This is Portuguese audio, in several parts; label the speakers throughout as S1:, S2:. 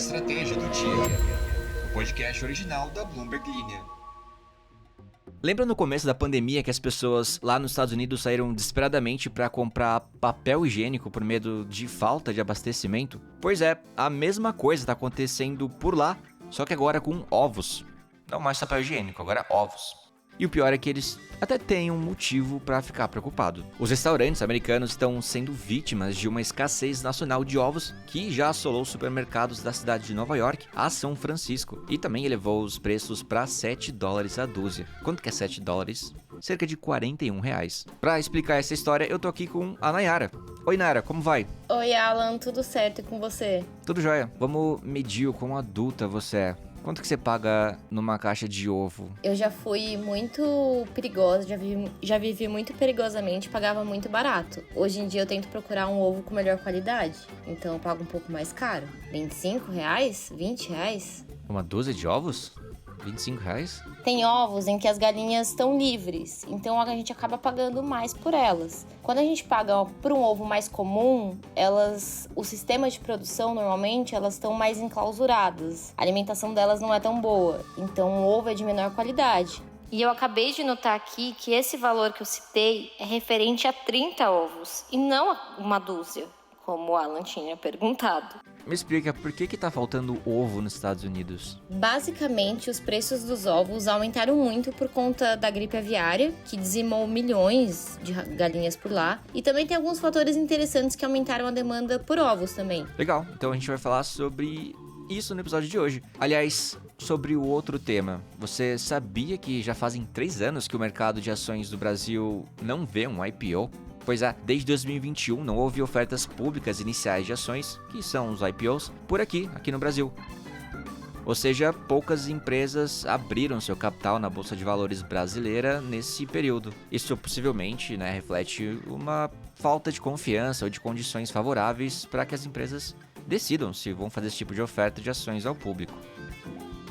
S1: estratégia do dia. O podcast original da Bloomberg Linha.
S2: Lembra no começo da pandemia que as pessoas lá nos Estados Unidos saíram desesperadamente para comprar papel higiênico por medo de falta de abastecimento? Pois é, a mesma coisa está acontecendo por lá, só que agora com ovos. Não mais papel higiênico, agora ovos. E o pior é que eles até têm um motivo para ficar preocupado. Os restaurantes americanos estão sendo vítimas de uma escassez nacional de ovos que já assolou os supermercados da cidade de Nova York a São Francisco e também elevou os preços para $7 a dúzia. Quanto que é $7? Cerca de R$41. Para explicar essa história, eu tô aqui com a Nayara. Oi, Nayara, como vai?
S3: Oi, Alan, tudo certo e com você?
S2: Tudo jóia. Vamos medir o quão adulta você é. Quanto que você paga numa caixa de ovo?
S3: Eu já fui muito perigosa, já vivi muito perigosamente, pagava muito barato. Hoje em dia eu tento procurar um ovo com melhor qualidade, então eu pago um pouco mais caro. R$25? R$20?
S2: Uma dúzia de ovos? R$25?
S3: Tem ovos em que as galinhas estão livres, então a gente acaba pagando mais por elas. Quando a gente paga por um ovo mais comum, o sistema de produção, normalmente, elas estão mais enclausuradas. A alimentação delas não é tão boa, então o ovo é de menor qualidade. E eu acabei de notar aqui que esse valor que eu citei é referente a 30 ovos, e não a uma dúzia, como o Alan tinha perguntado.
S2: Me explica, por que tá faltando ovo nos Estados Unidos?
S3: Basicamente, os preços dos ovos aumentaram muito por conta da gripe aviária, que dizimou milhões de galinhas por lá. E também tem alguns fatores interessantes que aumentaram a demanda por ovos também.
S2: Legal, então a gente vai falar sobre isso no episódio de hoje. Aliás, sobre o outro tema, você sabia que já fazem 3 anos que o mercado de ações do Brasil não vê um IPO? Pois é, desde 2021 não houve ofertas públicas iniciais de ações, que são os IPOs, por aqui no Brasil. Ou seja, poucas empresas abriram seu capital na Bolsa de Valores brasileira nesse período. Isso possivelmente reflete uma falta de confiança ou de condições favoráveis para que as empresas decidam se vão fazer esse tipo de oferta de ações ao público.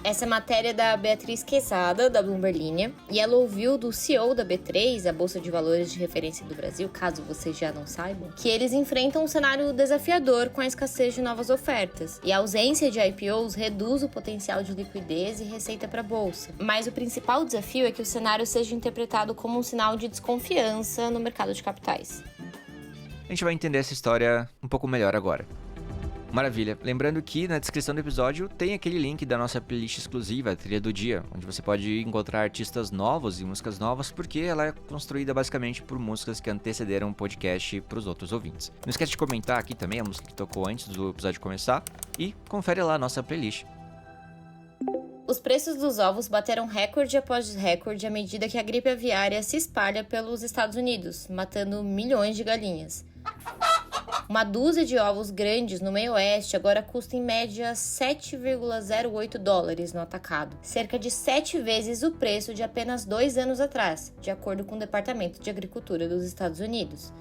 S3: Essa matéria é da Beatriz Quesada, da Bloomberg Linha, e ela ouviu do CEO da B3, a Bolsa de Valores de Referência do Brasil, caso vocês já não saibam, que eles enfrentam um cenário desafiador com a escassez de novas ofertas, e a ausência de IPOs reduz o potencial de liquidez e receita para a Bolsa. Mas o principal desafio é que o cenário seja interpretado como um sinal de desconfiança no mercado de capitais.
S2: A gente vai entender essa história um pouco melhor agora. Maravilha. Lembrando que na descrição do episódio tem aquele link da nossa playlist exclusiva, a Trilha do Dia, onde você pode encontrar artistas novos e músicas novas, porque ela é construída basicamente por músicas que antecederam o podcast para os outros ouvintes. Não esquece de comentar aqui também a música que tocou antes do episódio começar e confere lá a nossa playlist.
S3: Os preços dos ovos bateram recorde após recorde à medida que a gripe aviária se espalha pelos Estados Unidos, matando milhões de galinhas. Uma dúzia de ovos grandes no meio oeste agora custa em média $7,08 no atacado, cerca de 7 vezes o preço de apenas 2 anos atrás, de acordo com o Departamento de Agricultura dos Estados Unidos.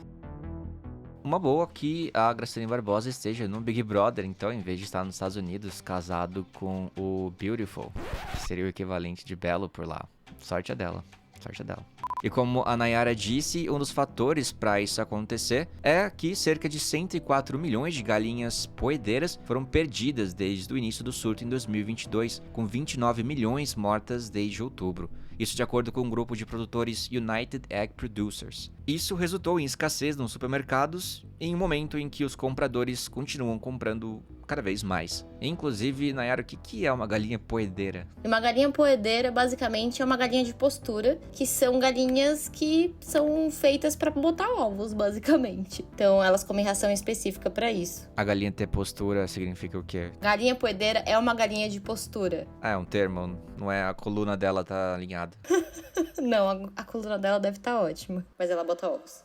S2: Uma boa que a Graciane Barbosa esteja no Big Brother, então, em vez de estar nos Estados Unidos, casado com o Beautiful, que seria o equivalente de Belo por lá. Sorte é dela. E como a Nayara disse, um dos fatores para isso acontecer é que cerca de 104 milhões de galinhas poedeiras foram perdidas desde o início do surto em 2022, com 29 milhões mortas desde outubro. Isso de acordo com o grupo de produtores United Egg Producers. Isso resultou em escassez nos supermercados em um momento em que os compradores continuam comprando cada vez mais. Inclusive, Nayara, o que é uma galinha poedeira?
S3: Uma galinha poedeira, basicamente, é uma galinha de postura, que são galinhas que são feitas para botar ovos, basicamente. Então, elas comem ração específica para isso.
S2: A galinha ter postura significa o quê?
S3: Galinha poedeira é uma galinha de postura.
S2: Ah, é um termo, não é a coluna dela tá alinhada.
S3: Não, a coluna dela deve estar ótima, mas ela bota ovos.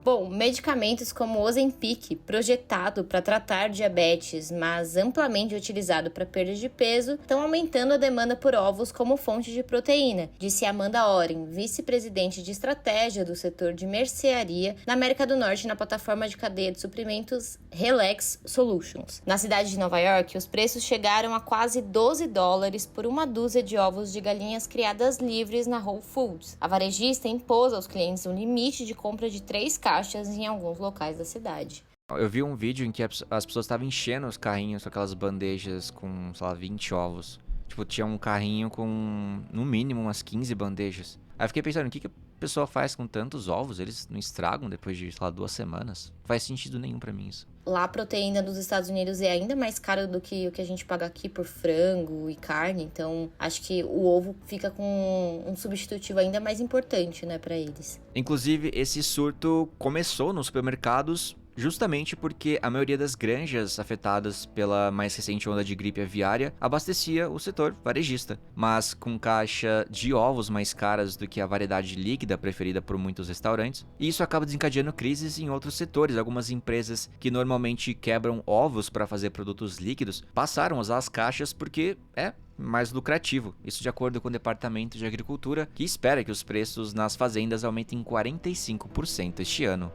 S3: Bom, medicamentos como o Ozempic, projetado para tratar diabetes, mas amplamente utilizado para perda de peso, estão aumentando a demanda por ovos como fonte de proteína, disse Amanda Oren, vice-presidente de estratégia do setor de mercearia na América do Norte na plataforma de cadeia de suprimentos Relax Solutions. Na cidade de Nova York, os preços chegaram a quase $12 por uma dúzia de ovos de galinhas criadas livres na Whole Foods. A varejista impôs aos clientes um limite de compra de 3 caixas em alguns locais da cidade.
S2: Eu vi um vídeo em que as pessoas estavam enchendo os carrinhos com aquelas bandejas com, sei lá, 20 ovos. Tipo, tinha um carrinho com, no mínimo, umas 15 bandejas. Aí eu fiquei pensando, o que a pessoa faz com tantos ovos? Eles não estragam depois de, sei lá, 2 semanas? Não faz sentido nenhum pra mim isso.
S3: Lá a proteína dos Estados Unidos é ainda mais cara do que o que a gente paga aqui por frango e carne. Então, acho que o ovo fica com um substitutivo ainda mais importante, né, pra eles.
S2: Inclusive, esse surto começou nos supermercados justamente porque a maioria das granjas afetadas pela mais recente onda de gripe aviária abastecia o setor varejista. Mas com caixa de ovos mais caras do que a variedade líquida preferida por muitos restaurantes, e isso acaba desencadeando crises em outros setores. Algumas empresas que normalmente quebram ovos para fazer produtos líquidos passaram a usar as caixas porque é mais lucrativo. Isso de acordo com o Departamento de Agricultura, que espera que os preços nas fazendas aumentem 45% este ano.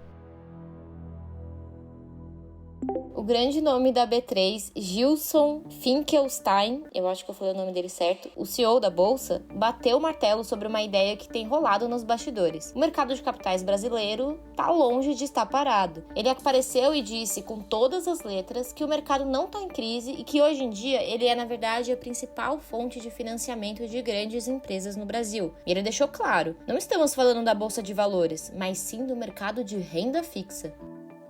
S3: O grande nome da B3, Gilson Finkelstein, eu acho que eu falei o nome dele certo, o CEO da bolsa, bateu o martelo sobre uma ideia que tem rolado nos bastidores. O mercado de capitais brasileiro tá longe de estar parado. Ele apareceu e disse com todas as letras que o mercado não tá em crise e que hoje em dia ele é, na verdade, a principal fonte de financiamento de grandes empresas no Brasil. E ele deixou claro, não estamos falando da bolsa de valores, mas sim do mercado de renda fixa.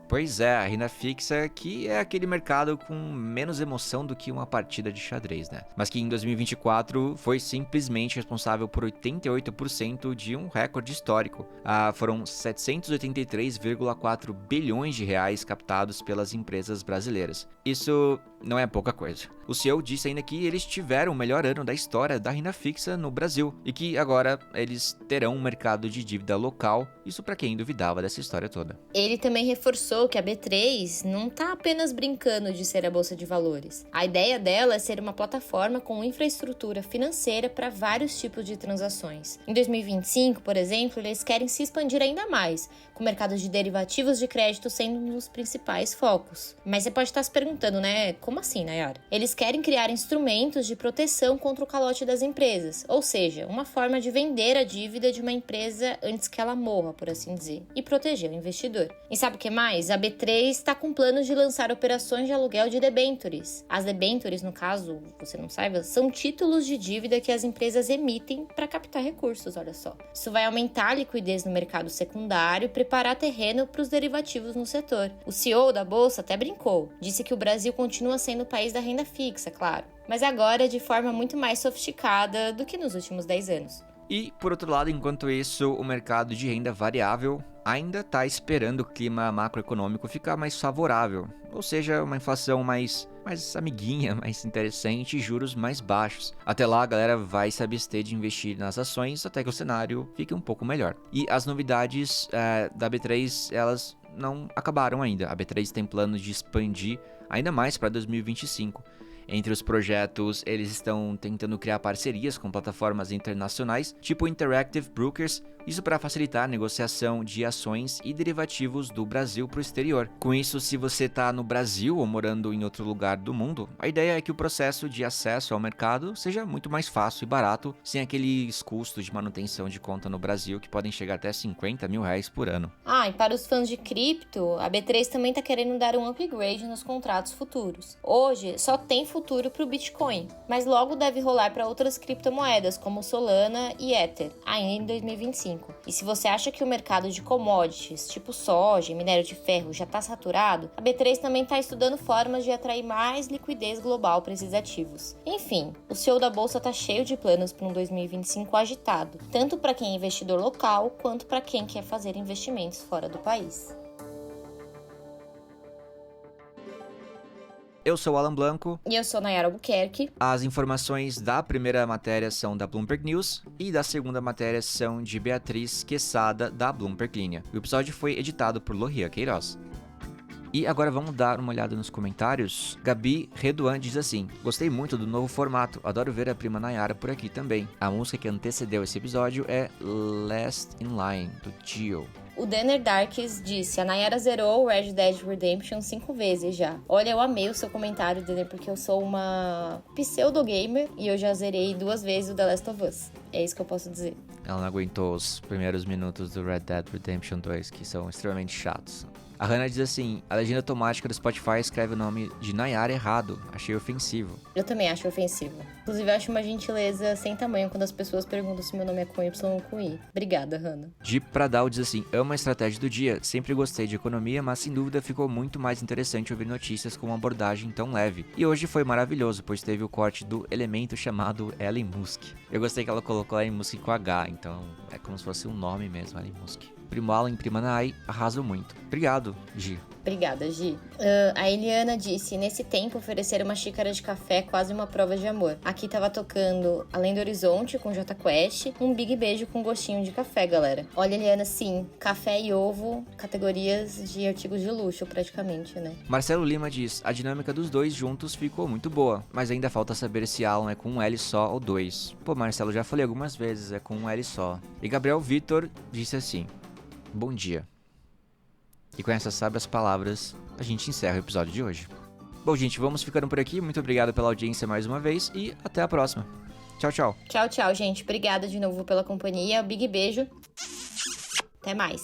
S2: Pois é, a renda fixa que é aquele mercado com menos emoção do que uma partida de xadrez, né? Mas que em 2024 foi simplesmente responsável por 88% de um recorde histórico. Foram 783,4 bilhões de reais captados pelas empresas brasileiras. Isso não é pouca coisa. O CEO disse ainda que eles tiveram o melhor ano da história da renda fixa no Brasil e que agora eles terão um mercado de dívida local, isso para quem duvidava dessa história toda.
S3: Ele também reforçou que a B3 não está apenas brincando de ser a bolsa de valores. A ideia dela é ser uma plataforma com infraestrutura financeira para vários tipos de transações. Em 2025, por exemplo, eles querem se expandir ainda mais, com o mercado de derivativos de crédito sendo um dos principais focos. Mas você pode estar se perguntando, né? Como assim, Nayara? Eles querem criar instrumentos de proteção contra o calote das empresas, ou seja, uma forma de vender a dívida de uma empresa antes que ela morra, por assim dizer, e proteger o investidor. E sabe o que mais? A B3 está com planos de lançar operações de aluguel de debêntures. As debêntures, no caso, você não saiba, são títulos de dívida que as empresas emitem para captar recursos, olha só. Isso vai aumentar a liquidez no mercado secundário e preparar terreno para os derivativos no setor. O CEO da bolsa até brincou, disse que o Brasil continua sendo o país da renda fixa, claro, mas agora de forma muito mais sofisticada do que nos últimos 10 anos.
S2: E, por outro lado, enquanto isso, o mercado de renda variável ainda está esperando o clima macroeconômico ficar mais favorável, ou seja, uma inflação mais amiguinha, mais interessante e juros mais baixos. Até lá, a galera vai se abster de investir nas ações até que o cenário fique um pouco melhor. E as novidades da B3, elas não acabaram ainda. A B3 tem planos de expandir ainda mais para 2025. Entre os projetos, eles estão tentando criar parcerias com plataformas internacionais, tipo Interactive Brokers, isso para facilitar a negociação de ações e derivativos do Brasil para o exterior. Com isso, se você está no Brasil ou morando em outro lugar do mundo, a ideia é que o processo de acesso ao mercado seja muito mais fácil e barato, sem aqueles custos de manutenção de conta no Brasil que podem chegar até 50 mil reais por ano.
S3: E para os fãs de cripto, a B3 também está querendo dar um upgrade nos contratos futuros. Hoje, só tem futuro para o Bitcoin, mas logo deve rolar para outras criptomoedas, como Solana e Ether, ainda em 2025. E se você acha que o mercado de commodities, tipo soja e minério de ferro, já está saturado, a B3 também está estudando formas de atrair mais liquidez global para esses ativos. Enfim, o CEO da bolsa está cheio de planos para um 2025 agitado, tanto para quem é investidor local, quanto para quem quer fazer investimentos fora do país.
S2: Eu sou o Alan Blanco.
S3: E eu sou Nayara Albuquerque.
S2: As informações da primeira matéria são da Bloomberg News e da segunda matéria são de Beatriz Quesada, da Bloomberg Linha. O episódio foi editado por Lohia Queiroz. E agora vamos dar uma olhada nos comentários. Gabi Reduan diz assim: gostei muito do novo formato, adoro ver a prima Nayara por aqui também. A música que antecedeu esse episódio é Last in Line, do Gio.
S3: O Denner Darks disse: a Nayara zerou o Red Dead Redemption 5 vezes já. Olha, eu amei o seu comentário, Denner, porque eu sou uma pseudo-gamer e eu já zerei 2 vezes o The Last of Us. É isso que eu posso dizer.
S2: Ela não aguentou os primeiros minutos do Red Dead Redemption 2, que são extremamente chatos. A Hannah diz assim: a legenda automática do Spotify escreve o nome de Nayara errado. Achei ofensivo.
S3: Eu também acho ofensivo. Inclusive, eu acho uma gentileza sem tamanho quando as pessoas perguntam se meu nome é com Y ou com I. Obrigada, Hannah.
S2: Jeep Pradal diz assim: amo a estratégia do dia, sempre gostei de economia, mas sem dúvida ficou muito mais interessante ouvir notícias com uma abordagem tão leve. E hoje foi maravilhoso, pois teve o corte do elemento chamado Elon Musk. Eu gostei que ela colocou Elon Musk com H, então é como se fosse um nome mesmo, Elon Musk. Primo Alan e Prima Naai arrasam muito. Obrigado, Gi.
S3: Obrigada, Gi. A Eliana disse: nesse tempo oferecer uma xícara de café é quase uma prova de amor. Aqui tava tocando Além do Horizonte com Jota Quest. Um big beijo com gostinho de café, galera. Olha, Eliana, sim, café e ovo, categorias de artigos de luxo praticamente, né?
S2: Marcelo Lima diz: a dinâmica dos dois juntos ficou muito boa, mas ainda falta saber se Alan é com um L só ou dois. Pô, Marcelo, já falei algumas vezes, é com um L só. E Gabriel Vitor disse assim: bom dia. E com essas sábias palavras, a gente encerra o episódio de hoje. Bom, gente, vamos ficando por aqui. Muito obrigado pela audiência mais uma vez e até a próxima. Tchau, tchau.
S3: Tchau, tchau, gente. Obrigada de novo pela companhia. Big beijo. Até mais.